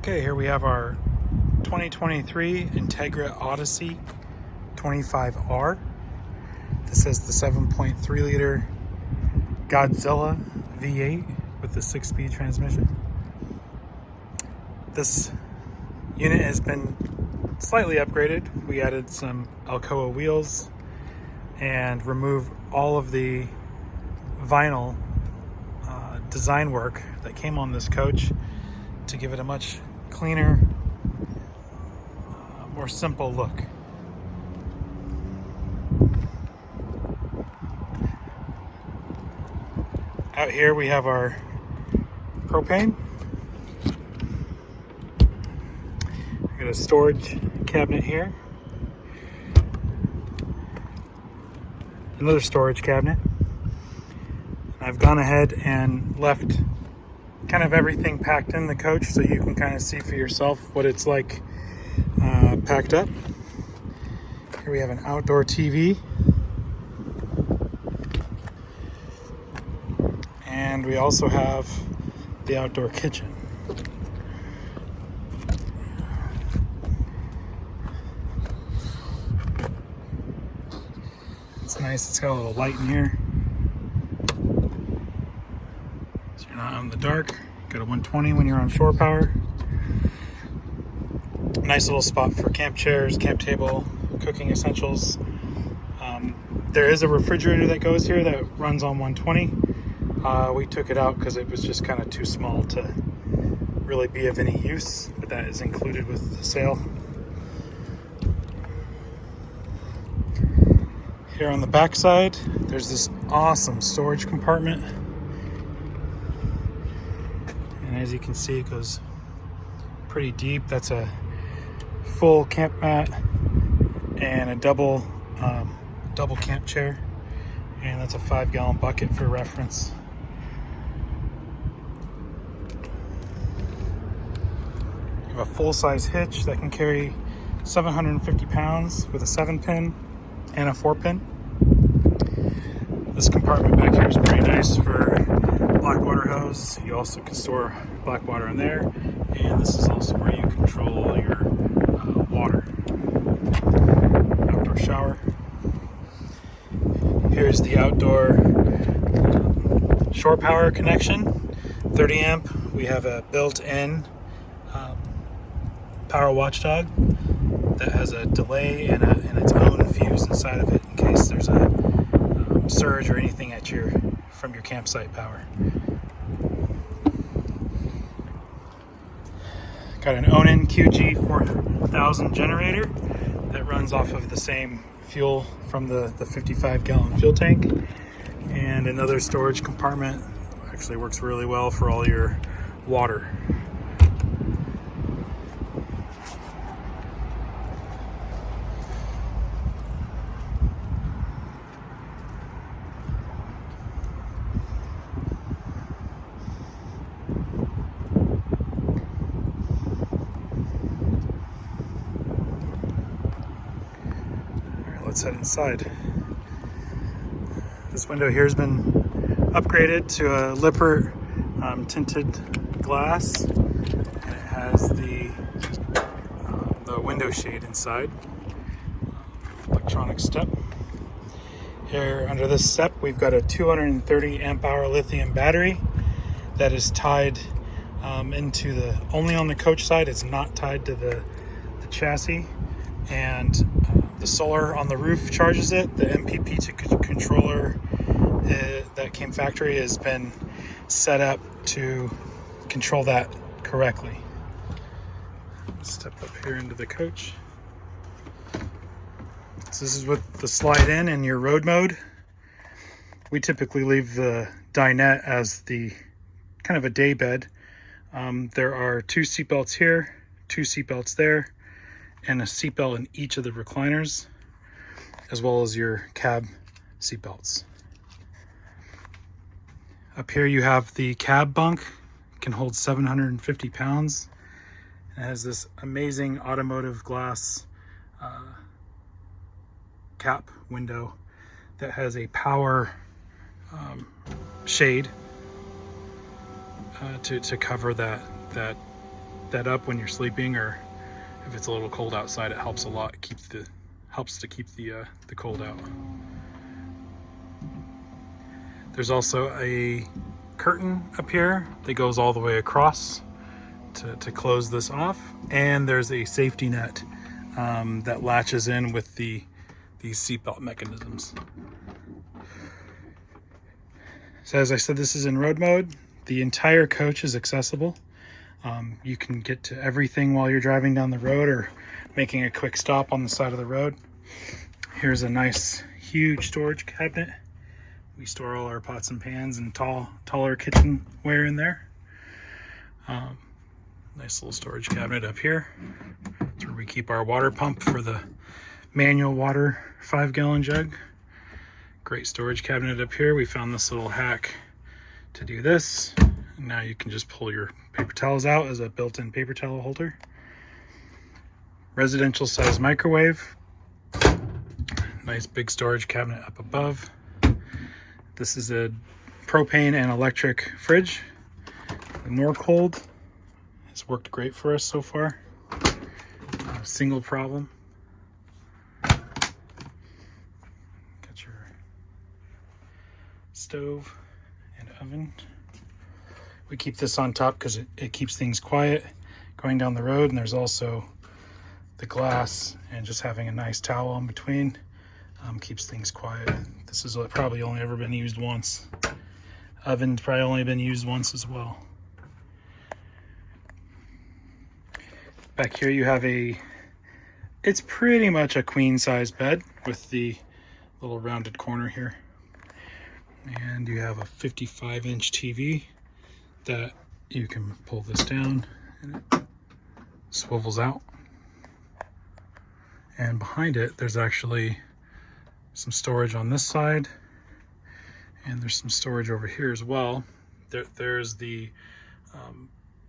Okay, here we have our 2023 Entegra Odyssey 25R. This has the 7.3 liter Godzilla V8 with the 6-speed transmission. This unit has been slightly upgraded. We added some Alcoa wheels and removed all of the vinyl design work that came on this coach to give it a much cleaner, more simple look. Out here we have our propane. We got a storage cabinet here. Another storage cabinet. I've gone ahead and left kind of everything packed in the coach so you can kind of see for yourself what it's like packed up. Here we have an outdoor TV. And we also have the outdoor kitchen. It's nice, it's got a little light in here, so you're not out in the dark. Got a 120 when you're on shore power. Nice little spot for camp chairs, camp table, cooking essentials. There is a refrigerator that goes here that runs on 120. We took it out because it was just kind of too small to really be of any use, but that is included with the sale. Here on the back side, there's this awesome storage compartment. And as you can see, it goes pretty deep. That's a full camp mat and a double camp chair. And that's a 5-gallon bucket for reference. You have a full-size hitch that can carry 750 pounds with a 7-pin and a 4-pin. This compartment back here is pretty nice for black water hose. You also can store black water in there, and this is also where you control your water. Outdoor shower. Here's the outdoor shore power connection, 30 amp. We have a built-in power watchdog that has a delay and its own fuse inside of it in case there's a surge or anything from your campsite power. Got an Onan QG 4000 generator that runs off of the same fuel from the 55-gallon fuel tank, and another storage compartment. Actually works really well for all your water. Let's head inside. This window here has been upgraded to a Lippert tinted glass, and it has the window shade inside. Electronic step. Here under this step we've got a 230 amp hour lithium battery that is tied into only on the coach side. It's not tied to the chassis, and the solar on the roof charges it. The MPP2 controller that came factory has been set up to control that correctly. Let's step up here into the coach. So this is with the slide in and your road mode. We typically leave the dinette as the kind of a day bed. There are 2 seatbelts here, 2 seatbelts there, and a seatbelt in each of the recliners, as well as your cab seatbelts. Up here you have the cab bunk. It can hold 750 pounds. It has this amazing automotive glass cap window that has a power shade to cover that that up when you're sleeping, or if it's a little cold outside, it helps a lot. Helps to keep the cold out. There's also a curtain up here that goes all the way across to close this off, and there's a safety net that latches in with these seatbelt mechanisms. So as I said, this is in road mode. The entire coach is accessible. You can get to everything while you're driving down the road or making a quick stop on the side of the road. Here's a nice huge storage cabinet. We store all our pots and pans and taller kitchenware in there. Nice little storage cabinet up here. It's where we keep our water pump for the manual water 5-gallon jug. Great storage cabinet up here. We found this little hack to do this. And now you can just pull your paper towels out as a built-in paper towel holder. Residential size microwave. Nice big storage cabinet up above. This is a propane and electric fridge. The Norcold has worked great for us so far. Not a single problem. Got your stove and oven. We keep this on top because it keeps things quiet going down the road, and there's also the glass, and just having a nice towel in between keeps things quiet. This has probably only ever been used once. Oven's probably only been used once as well. Back here you have it's pretty much a queen size bed with the little rounded corner here. And you have a 55-inch TV that you can pull this down and it swivels out. And behind it, there's actually some storage on this side, and there's some storage over here as well. There's the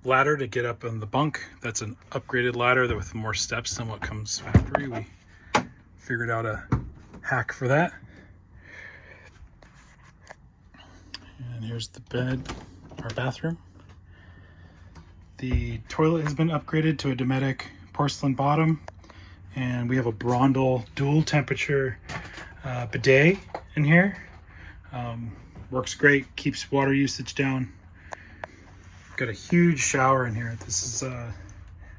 ladder to get up on the bunk. That's an upgraded ladder with more steps than what comes factory. We figured out a hack for that. And here's the bed, our bathroom. The toilet has been upgraded to a Dometic porcelain bottom, and we have a Brondel dual temperature bidet in here. Works great, keeps water usage down. Got a huge shower in here. This is I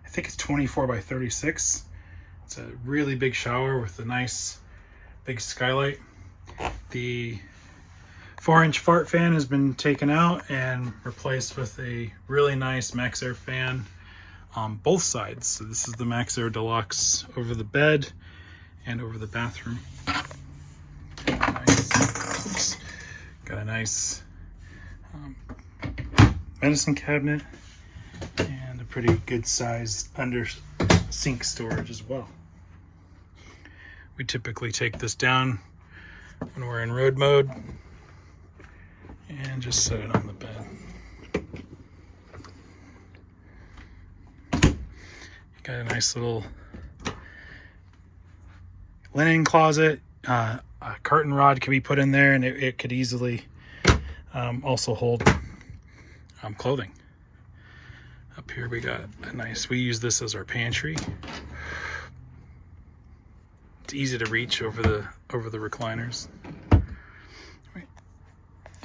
think it's 24 by 36. It's a really big shower with a nice big skylight. The 4-inch fart fan has been taken out and replaced with a really nice Maxxair fan on both sides. So this is the Maxxair Deluxe over the bed and over the bathroom. Nice. Got a nice medicine cabinet and a pretty good size under sink storage as well. We typically take this down when we're in road mode and just set it on the bed. Got a nice little linen closet. A curtain rod can be put in there, and it could easily also hold clothing. Up here we got we use this as our pantry. It's easy to reach over the recliners. I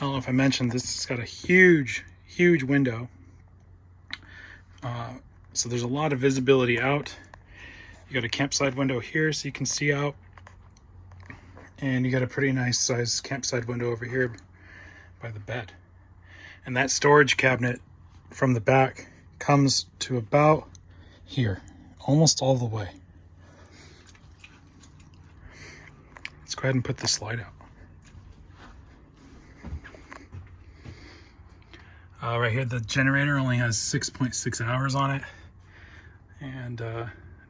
don't know if I mentioned this, it's got a huge window. So there's a lot of visibility out. You got a campsite window here so you can see out. And you got a pretty nice size campsite window over here by the bed. And that storage cabinet from the back comes to about here, almost all the way. Let's go ahead and put this slide out. Right here, the generator only has 6.6 hours on it, and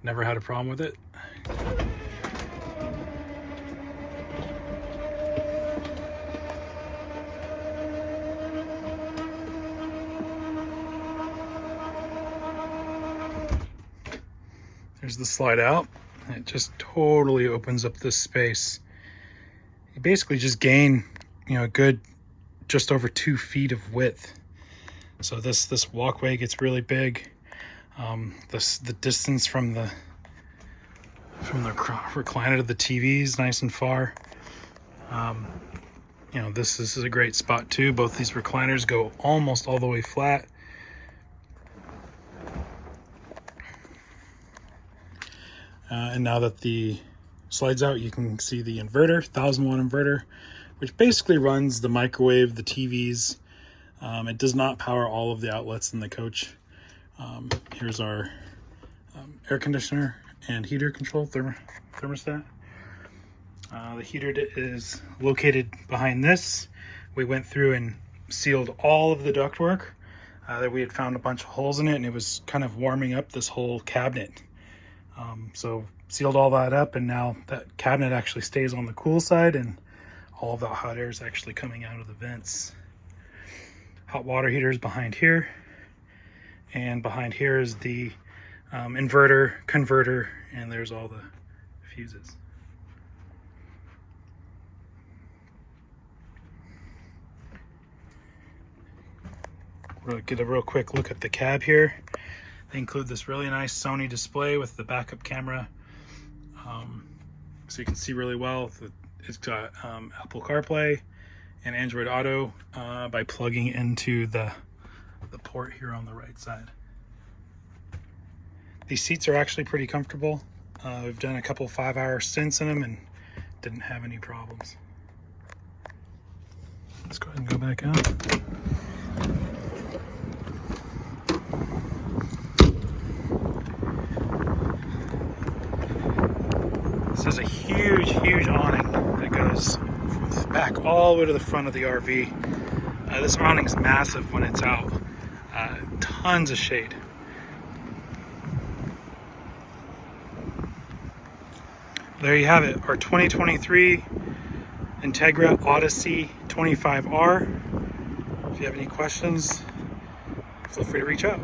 never had a problem with it. There's the slide out. It just totally opens up this space. You basically just gain, a good just over 2 feet of width. So this walkway gets really big. The distance from the recliner to the TV is nice and far. You know, this is a great spot too. Both these recliners go almost all the way flat. And now that the slides out, you can see the inverter, 1000-watt inverter, which basically runs the microwave, the TVs. It does not power all of the outlets in the coach. Here's our air conditioner and heater control thermostat. The heater is located behind this. We went through and sealed all of the ductwork that we had found a bunch of holes in it, and it was kind of warming up this whole cabinet. So sealed all that up, and now that cabinet actually stays on the cool side, and all of the hot air is actually coming out of the vents. Hot water heater is behind here, and behind here is the inverter, converter, and there's all the fuses. We'll get a real quick look at the cab here. They include this really nice Sony display with the backup camera, so you can see really well. It's got Apple CarPlay and Android Auto by plugging into the port here on the right side. These seats are actually pretty comfortable. We've done a couple 5-hour stints in them and didn't have any problems. Let's go ahead and go back out. This is a huge awning that goes back all the way to the front of the RV. This awning's massive when it's out. Tons of shade. There you have it, our 2023 Entegra Odyssey 25R. If you have any questions, feel free to reach out.